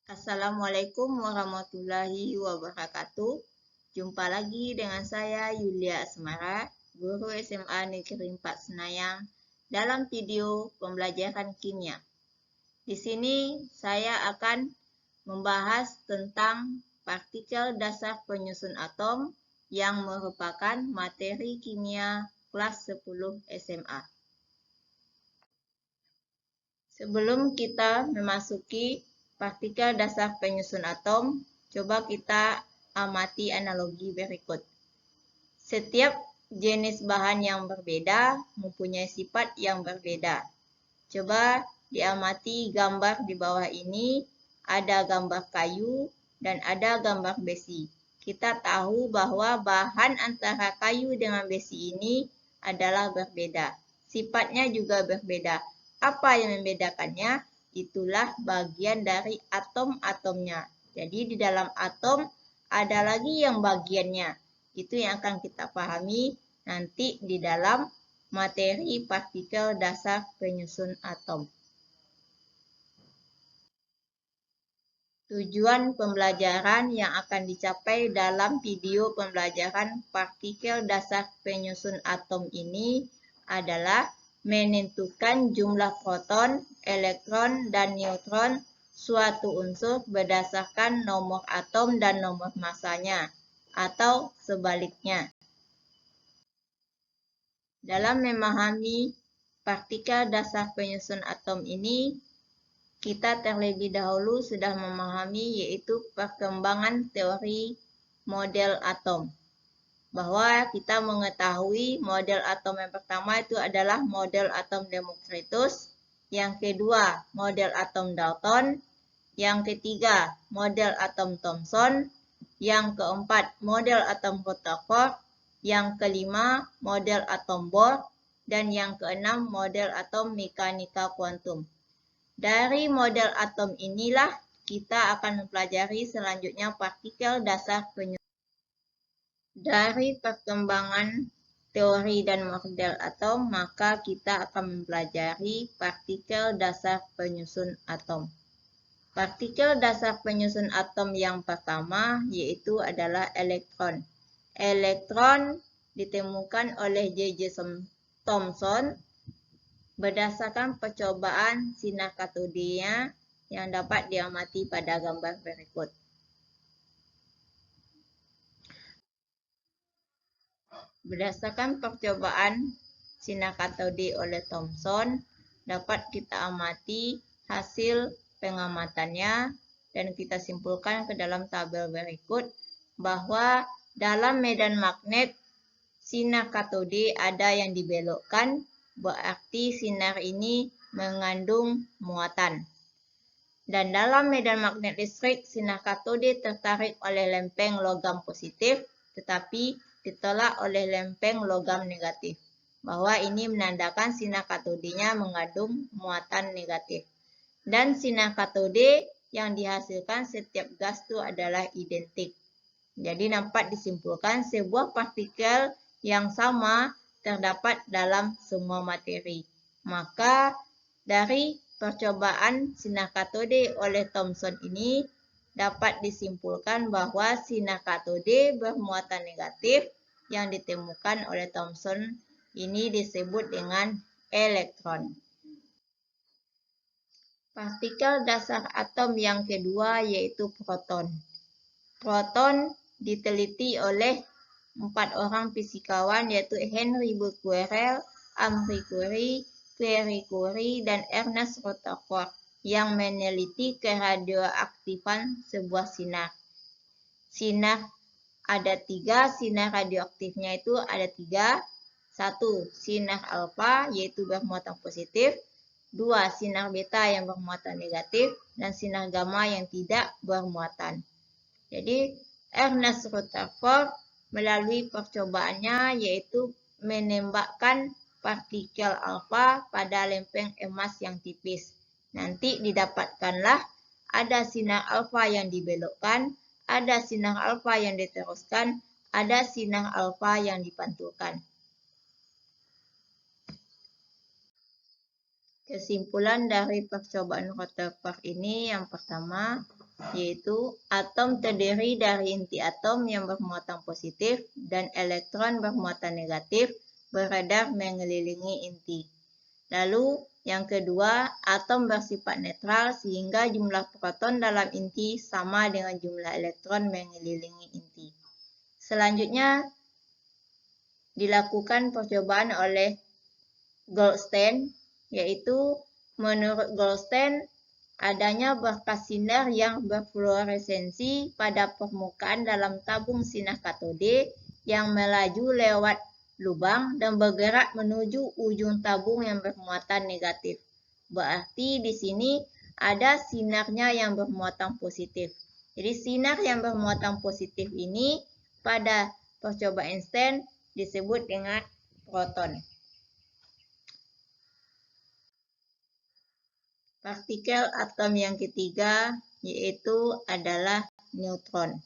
Assalamualaikum warahmatullahi wabarakatuh. Jumpa lagi dengan saya Yulia Asmara, guru SMA Negeri 4 Senayang, dalam video pembelajaran kimia. Di sini saya akan membahas tentang partikel dasar penyusun atom yang merupakan materi kimia kelas 10 SMA. Sebelum kita memasuki partikel dasar penyusun atom, coba kita amati analogi berikut. Setiap jenis bahan yang berbeda mempunyai sifat yang berbeda. Coba diamati gambar di bawah ini, ada gambar kayu dan ada gambar besi. Kita tahu bahwa bahan antara kayu dengan besi ini adalah berbeda. Sifatnya juga berbeda. Apa yang membedakannya? Itulah bagian dari atom-atomnya. Jadi di dalam atom ada lagi yang bagiannya. Itu yang akan kita pahami nanti di dalam materi partikel dasar penyusun atom. Tujuan pembelajaran yang akan dicapai dalam video pembelajaran partikel dasar penyusun atom ini adalah menentukan jumlah proton, elektron, dan neutron suatu unsur berdasarkan nomor atom dan nomor masanya, atau sebaliknya. Dalam memahami partikel dasar penyusun atom ini, kita terlebih dahulu sudah memahami yaitu perkembangan teori model atom. Bahwa kita mengetahui model atom yang pertama itu adalah model atom Democritus, yang kedua model atom Dalton, yang ketiga model atom Thomson, yang keempat model atom Rutherford, yang kelima model atom Bohr, dan yang keenam model atom mekanika kuantum. Dari model atom inilah kita akan mempelajari selanjutnya partikel dasar penyusun. Dari perkembangan teori dan model atom, maka kita akan mempelajari partikel dasar penyusun atom. Partikel dasar penyusun atom yang pertama yaitu adalah elektron. Elektron ditemukan oleh J.J. Thomson berdasarkan percobaan sinar katodenya yang dapat diamati pada gambar berikut. Berdasarkan percobaan sinar katode oleh Thomson, dapat kita amati hasil pengamatannya dan kita simpulkan ke dalam tabel berikut bahwa dalam medan magnet sinar katode ada yang dibelokkan, berarti sinar ini mengandung muatan. Dan dalam medan magnet listrik, sinar katode tertarik oleh lempeng logam positif, tetapi ditolak oleh lempeng logam negatif. Bahwa ini menandakan sinar katodenya mengandung muatan negatif. Dan sinar katode yang dihasilkan setiap gas itu adalah identik. Jadi dapat disimpulkan sebuah partikel yang sama terdapat dalam semua materi. Maka dari percobaan sinar katode oleh Thomson ini dapat disimpulkan bahwa sinar katode bermuatan negatif yang ditemukan oleh Thomson ini disebut dengan elektron. Partikel dasar atom yang kedua yaitu proton. Proton diteliti oleh 4 orang fisikawan yaitu Henry Becquerel, Marie Curie, Pierre Curie, dan Ernest Rutherford yang meneliti keradioaktifan sebuah sinar. Sinar ada 3, sinar radioaktifnya itu ada 3. 1. Sinar alfa yaitu bermuatan positif. 2. Sinar beta yang bermuatan negatif. Dan sinar gamma yang tidak bermuatan. Jadi Ernest Rutherford melalui percobaannya yaitu menembakkan partikel alfa pada lempeng emas yang tipis. Nanti didapatkanlah ada sinar alfa yang dibelokkan, ada sinar alfa yang diteruskan, ada sinar alfa yang dipantulkan. Kesimpulan dari percobaan Rutherford ini yang pertama, yaitu atom terdiri dari inti atom yang bermuatan positif dan elektron bermuatan negatif beredar mengelilingi inti. Lalu yang kedua, atom bersifat netral sehingga jumlah proton dalam inti sama dengan jumlah elektron mengelilingi inti. Selanjutnya dilakukan percobaan oleh Goldstein, yaitu menurut Goldstein adanya berkas sinar yang berfluoresensi pada permukaan dalam tabung sinar katode yang melaju lewat lubang dan bergerak menuju ujung tabung yang bermuatan negatif. Berarti di sini ada sinarnya yang bermuatan positif. Jadi sinar yang bermuatan positif ini pada percobaan Einstein disebut dengan proton. Partikel atom yang ketiga yaitu adalah neutron.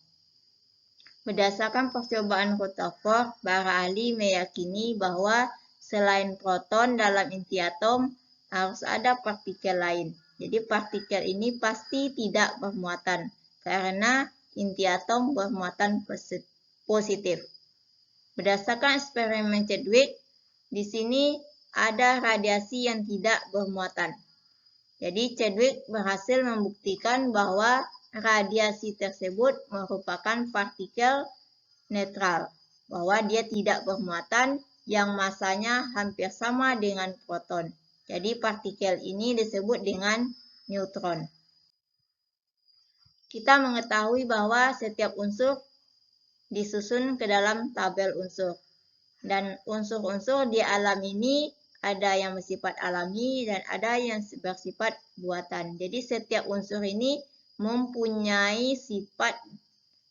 Berdasarkan percobaan Rutherford, para ahli meyakini bahwa selain proton dalam inti atom harus ada partikel lain. Jadi partikel ini pasti tidak bermuatan karena inti atom bermuatan positif. Berdasarkan eksperimen Chadwick, di sini ada radiasi yang tidak bermuatan. Jadi Chadwick berhasil membuktikan bahwa radiasi tersebut merupakan partikel netral, bahwa dia tidak bermuatan yang masanya hampir sama dengan proton. Jadi partikel ini disebut dengan neutron. Kita mengetahui bahwa setiap unsur disusun ke dalam tabel unsur. Dan unsur-unsur di alam ini ada yang bersifat alami dan ada yang bersifat buatan. Jadi setiap unsur ini mempunyai sifat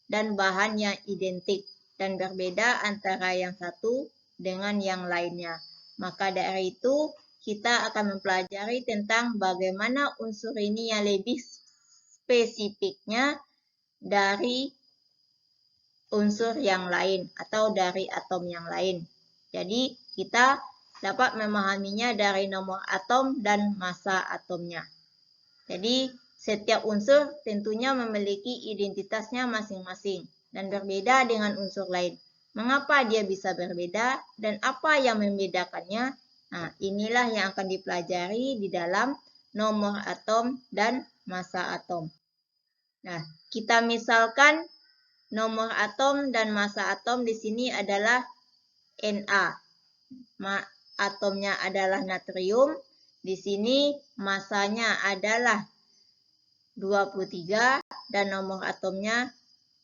dan bahan yang identik dan berbeda antara yang satu dengan yang lainnya. Maka dari itu kita akan mempelajari tentang bagaimana unsur ini yang lebih spesifiknya dari unsur yang lain atau dari atom yang lain. Jadi kita dapat memahaminya dari nomor atom dan massa atomnya. Jadi setiap unsur tentunya memiliki identitasnya masing-masing dan berbeda dengan unsur lain. Mengapa dia bisa berbeda dan apa yang membedakannya? Nah, inilah yang akan dipelajari di dalam nomor atom dan massa atom. Nah, kita misalkan nomor atom dan massa atom di sini adalah Na. Atomnya adalah natrium. Di sini masanya adalah 23 dan nomor atomnya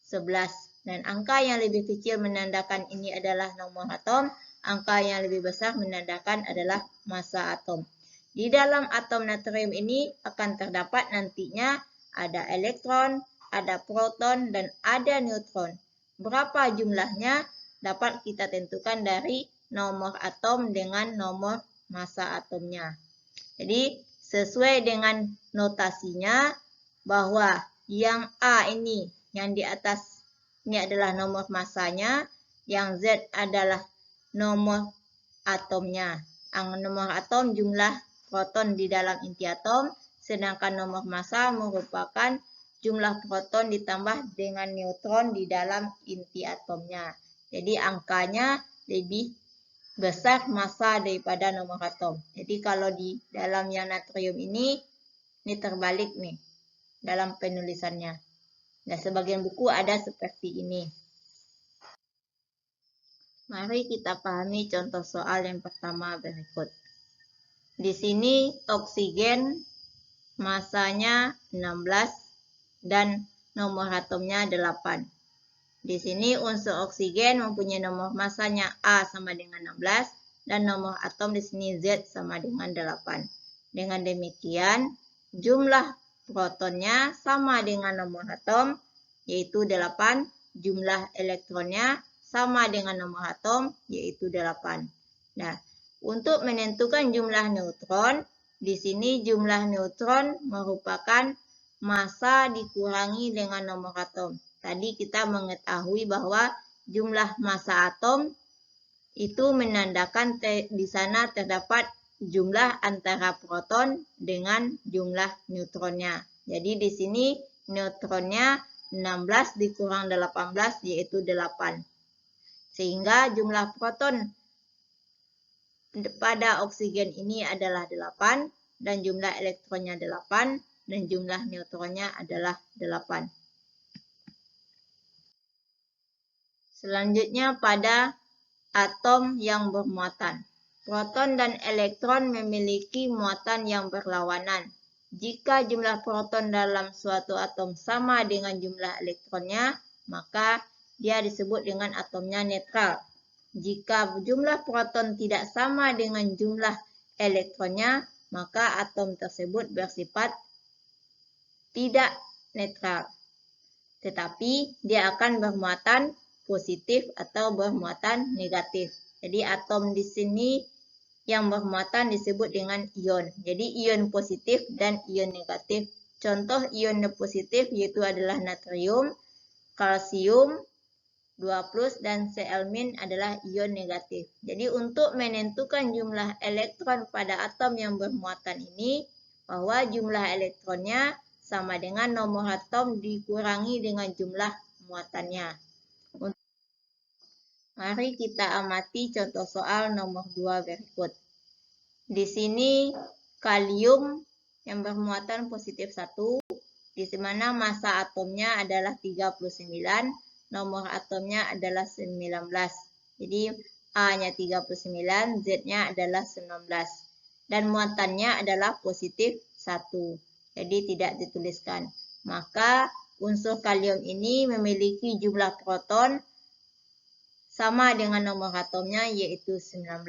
11. Dan angka yang lebih kecil menandakan ini adalah nomor atom. Angka yang lebih besar menandakan adalah massa atom. Di dalam atom natrium ini akan terdapat nantinya ada elektron, ada proton, dan ada neutron. Berapa jumlahnya dapat kita tentukan dari nomor atom dengan nomor massa atomnya. Jadi sesuai dengan notasinya bahwa yang A ini, yang di atas ini adalah nomor massanya, yang Z adalah nomor atomnya. Nomor atom jumlah proton di dalam inti atom, sedangkan nomor massa merupakan jumlah proton ditambah dengan neutron di dalam inti atomnya. Jadi angkanya lebih besar massa daripada nomor atom. Jadi kalau di dalam yang natrium ini terbalik nih dalam penulisannya. Nah, sebagian buku ada seperti ini. Mari kita pahami contoh soal yang pertama berikut. Di sini oksigen massanya 16 dan nomor atomnya 8. Di sini unsur oksigen mempunyai nomor massanya A sama dengan 16 dan nomor atom di sini Z sama dengan 8. Dengan demikian, jumlah protonnya sama dengan nomor atom yaitu 8, jumlah elektronnya sama dengan nomor atom yaitu 8. Nah, untuk menentukan jumlah neutron, di sini jumlah neutron merupakan massa dikurangi dengan nomor atom. Tadi kita mengetahui bahwa jumlah massa atom itu menandakan di sana terdapat jumlah antara proton dengan jumlah neutronnya. Jadi di sini neutronnya 16 dikurang 18 yaitu 8. Sehingga jumlah proton pada oksigen ini adalah 8 dan jumlah elektronnya 8 dan jumlah neutronnya adalah 8. Selanjutnya pada atom yang bermuatan. Proton dan elektron memiliki muatan yang berlawanan. Jika jumlah proton dalam suatu atom sama dengan jumlah elektronnya, maka dia disebut dengan atomnya netral. Jika jumlah proton tidak sama dengan jumlah elektronnya, maka atom tersebut bersifat tidak netral. Tetapi dia akan bermuatan positif atau bermuatan negatif. Jadi atom di sini yang bermuatan disebut dengan ion. Jadi ion positif dan ion negatif. Contoh ion positif yaitu adalah natrium, kalsium 2+, dan Cl- adalah ion negatif. Jadi untuk menentukan jumlah elektron pada atom yang bermuatan ini, bahwa jumlah elektronnya sama dengan nomor atom dikurangi dengan jumlah muatannya. Mari kita amati contoh soal nomor 2 berikut. Di sini kalium yang bermuatan positif 1, di mana massa atomnya adalah 39, nomor atomnya adalah 19. Jadi A-nya 39, Z-nya adalah 19. Dan muatannya adalah positif 1. Jadi tidak dituliskan. Maka unsur kalium ini memiliki jumlah proton sama dengan nomor atomnya yaitu 19.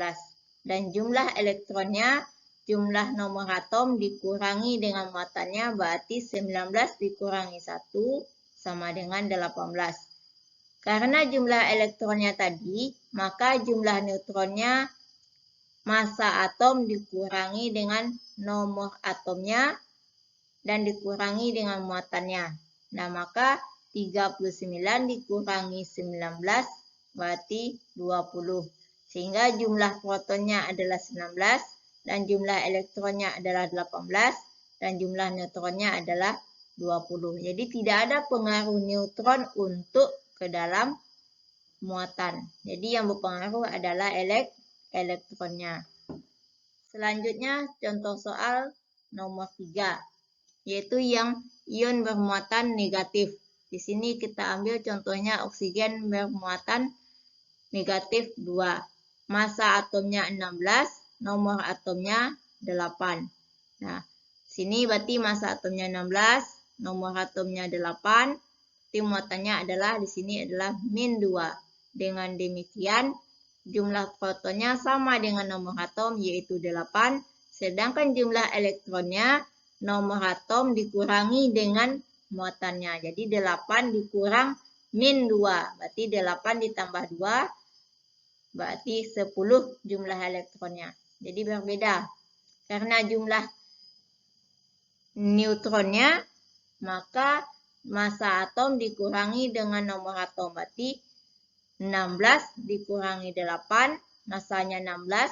Dan jumlah elektronnya, jumlah nomor atom dikurangi dengan muatannya berarti 19 dikurangi 1 sama dengan 18. Karena jumlah elektronnya tadi, maka jumlah neutronnya massa atom dikurangi dengan nomor atomnya dan dikurangi dengan muatannya. Nah, maka 39 dikurangi 19 berarti 20. Sehingga jumlah protonnya adalah 19 dan jumlah elektronnya adalah 18 dan jumlah neutronnya adalah 20. Jadi tidak ada pengaruh neutron untuk ke dalam muatan. Jadi yang berpengaruh adalah elektronnya. Selanjutnya contoh soal nomor 3, yaitu yang ion bermuatan negatif. Di sini kita ambil contohnya oksigen bermuatan negatif 2. Massa atomnya 16, nomor atomnya 8. Nah, sini berarti massa atomnya 16, nomor atomnya 8, muatannya adalah di sini adalah -2. Dengan demikian, jumlah protonnya sama dengan nomor atom yaitu 8, sedangkan jumlah elektronnya nomor atom dikurangi dengan muatannya. Jadi 8 dikurang -2, berarti 8 ditambah 2, berarti 10 jumlah elektronnya. Jadi berbeda. Karena jumlah neutronnya, maka massa atom dikurangi dengan nomor atom. Berarti 16 dikurangi 8, massanya 16,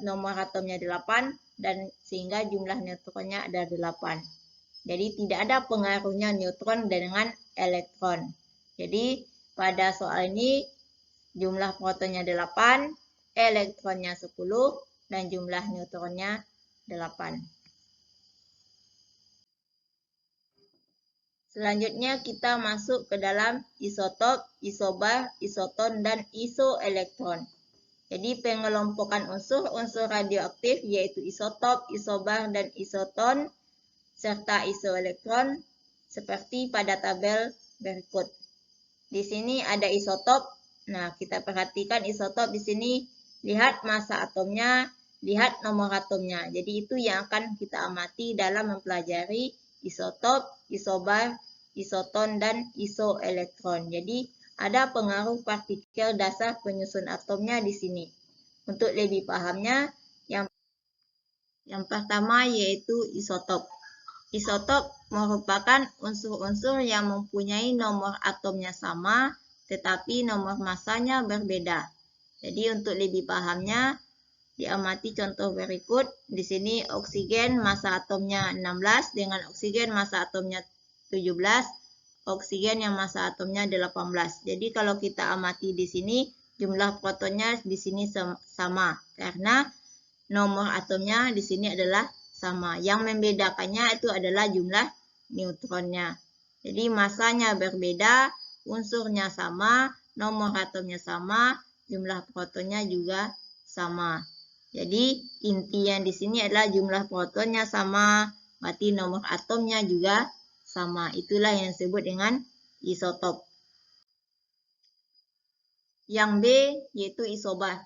nomor atomnya 8, dan sehingga jumlah neutronnya ada 8. Jadi tidak ada pengaruhnya neutron dengan elektron. Jadi pada soal ini jumlah protonnya 8, elektronnya 10, dan jumlah neutronnya 8. Selanjutnya kita masuk ke dalam isotop, isobar, isoton, dan isoelektron. Jadi pengelompokan unsur radioaktif yaitu isotop, isobar, dan isoton, serta isoelektron seperti pada tabel berikut. Di sini ada isotop. Nah, kita perhatikan isotop di sini, lihat massa atomnya, lihat nomor atomnya. Jadi itu yang akan kita amati dalam mempelajari isotop, isobar, isoton, dan isoelektron. Jadi ada pengaruh partikel dasar penyusun atomnya di sini. Untuk lebih pahamnya, yang pertama yaitu isotop. Isotop merupakan unsur-unsur yang mempunyai nomor atomnya sama, tetapi nomor massanya berbeda. Jadi untuk lebih pahamnya, diamati contoh berikut. Di sini oksigen massa atomnya 16 dengan oksigen massa atomnya 17, oksigen yang massa atomnya 18. Jadi kalau kita amati di sini, jumlah protonnya di sini sama karena nomor atomnya di sini adalah sama. Yang membedakannya itu adalah jumlah neutronnya. Jadi masanya berbeda, unsurnya sama, nomor atomnya sama, jumlah protonnya juga sama. Jadi intinya di sini adalah jumlah protonnya sama, berarti nomor atomnya juga sama. Itulah yang disebut dengan isotop. Yang B yaitu isobar.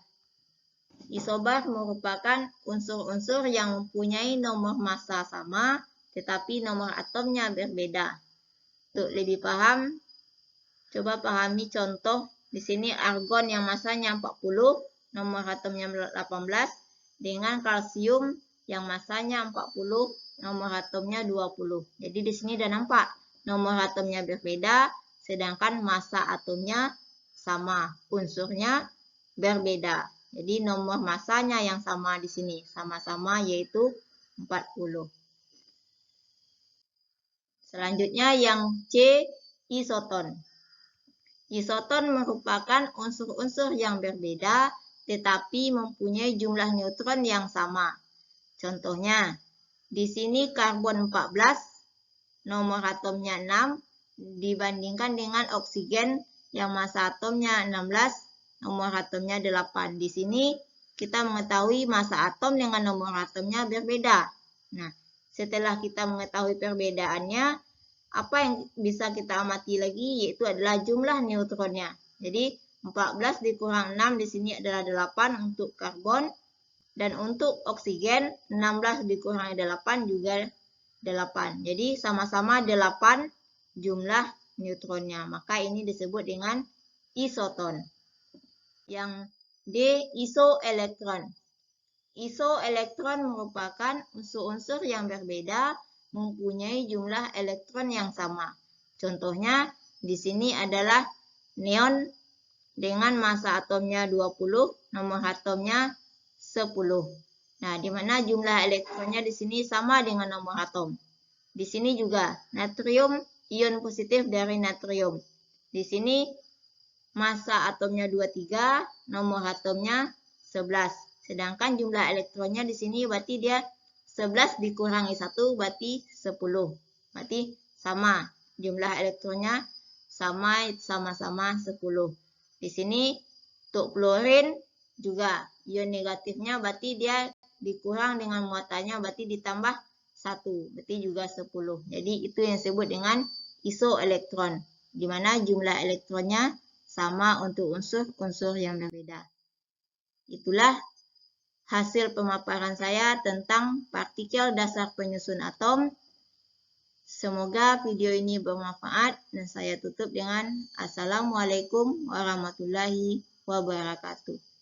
Isobar merupakan unsur-unsur yang mempunyai nomor massa sama, tetapi nomor atomnya berbeda. Untuk lebih paham, coba pahami contoh. Di sini argon yang massanya 40, nomor atomnya 18, dengan kalsium yang massanya 40, nomor atomnya 20. Jadi di sini udah nampak nomor atomnya berbeda, sedangkan massa atomnya sama, unsurnya berbeda. Jadi nomor massanya yang sama di sini, sama-sama yaitu 40. Selanjutnya yang C, isoton. Isoton merupakan unsur-unsur yang berbeda tetapi mempunyai jumlah neutron yang sama. Contohnya, di sini karbon 14, nomor atomnya 6, dibandingkan dengan oksigen yang massa atomnya 16, nomor atomnya 8. Di sini kita mengetahui massa atom dengan nomor atomnya berbeda. Nah, setelah kita mengetahui perbedaannya, apa yang bisa kita amati lagi yaitu adalah jumlah neutronnya. Jadi 14 dikurang 6 di sini adalah 8 untuk karbon, dan untuk oksigen 16 dikurangi 8 juga 8. Jadi sama-sama 8 jumlah neutronnya. Maka ini disebut dengan isoton. Yang D, isoelektron. Isoelektron merupakan unsur-unsur yang berbeda mempunyai jumlah elektron yang sama. Contohnya di sini adalah neon dengan massa atomnya 20, nomor atomnya 10. Nah, di mana jumlah elektronnya di sini sama dengan nomor atom. Di sini juga natrium, ion positif dari natrium. Di sini massa atomnya 23, nomor atomnya 11. Sedangkan jumlah elektronnya di sini berarti dia 11 dikurangi 1 berarti 10. Berarti sama. Jumlah elektronnya sama-sama 10. Di sini untuk fluorin juga ion negatifnya berarti dia dikurang dengan muatannya berarti ditambah 1. Berarti juga 10. Jadi itu yang disebut dengan isoelektron. Di mana jumlah elektronnya sama untuk unsur-unsur yang berbeda. Itulah hasil pemaparan saya tentang partikel dasar penyusun atom. Semoga video ini bermanfaat dan saya tutup dengan Assalamualaikum warahmatullahi wabarakatuh.